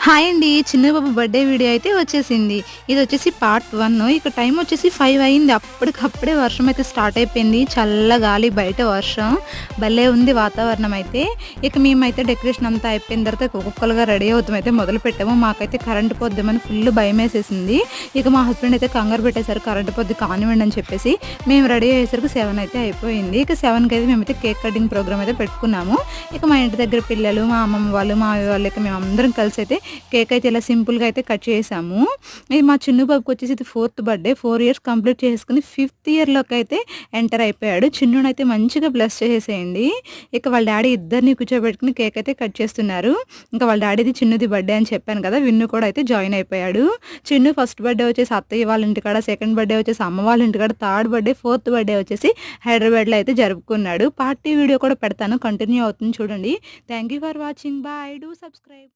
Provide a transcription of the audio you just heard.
Hi అండి. చిన్న బాబు birthday video అయితే వచ్చేసింది. ఇదొచ్చేసి పార్ట్ 1. ఇక టైం వచ్చేసి 5 అయింది. అప్పటికప్పుడే వర్షం అయితే స్టార్ట్ అయిపోయింది. చల్ల గాలి, బయట వర్షం. భలే ఉంది వాతావరణం అయితే. ఇక మేమైతే డెకరేషన్ అంతా అయిపోయిన తర్వాత ఒక్కొక్కలుగా రెడీ అవుతాం అయితే మొదలుపెట్టాము. మాకైతే కరెంట్ పోద్దేమని ఫుల్ భయమేసేసింది. ఇక మా హస్బెండ్ అయితే కంగారు పెట్టేశారు. కరెంట్ పోద్ది కానివ్వండి అని చెప్పేసి. మేము రెడీ అయ్యేసరికి 7 అయితే అయిపోయింది. ఇక 7కి అయితే మేమైతే కేక్ కటింగ్ ప్రోగ్రామ్ అయితే పెట్టుకున్నాము. ఇక మా ఇంటి దగ్గర పిల్లలు, మా అమ్మమ్మ వాళ్ళు, మా అవ్వ వాళ్ళు, ఇక మేమందరం కలిసి అయితే కేక్ అయితే ఇలా సింపుల్‌గా అయితే కట్ చేసాము. ఇది మా చిన్ను బాబుకి వచ్చేసి ఇది 4థ్ బర్త్‌డే. 4 ఇయర్స్ కంప్లీట్ చేసుకొని 5థ్ ఇయర్‌లోకి అయితే ఎంటర్ అయిపోయాడు. చిన్నునైతే మంచిగా బ్లెస్ చేసేసేయండి. ఇక వాళ్ళ డ్యాడీ ఇద్దరిని కూర్చోబెట్టుకొని కేక్ అయితే కట్ చేస్తున్నారు. ఇంకా వాళ్ళ డ్యాడీది చిన్నుది బర్త్‌డే అని చెప్పాను కదా! విన్ను కూడా అయితే జాయిన్ అయిపోయాడు. చిన్ను ఫస్ట్ బర్త్‌డే వచ్చేసి అత్తయ్య వాళ్ళ ఇంటికాడ, సెకండ్ బర్త్‌డే వచ్చేసి అమ్మ వాళ్ళ ఇంటికాడ, థర్డ్ బర్త్‌డే, ఫోర్త్ బర్త్‌డే వచ్చేసి హైదరాబాద్‌లో అయితే జరుపుకున్నాడు. పార్టీ వీడియో కూడా పెడతాను. కంటిన్యూ అవుతుంది చూడండి. Thank you for watching. Bye. Do subscribe.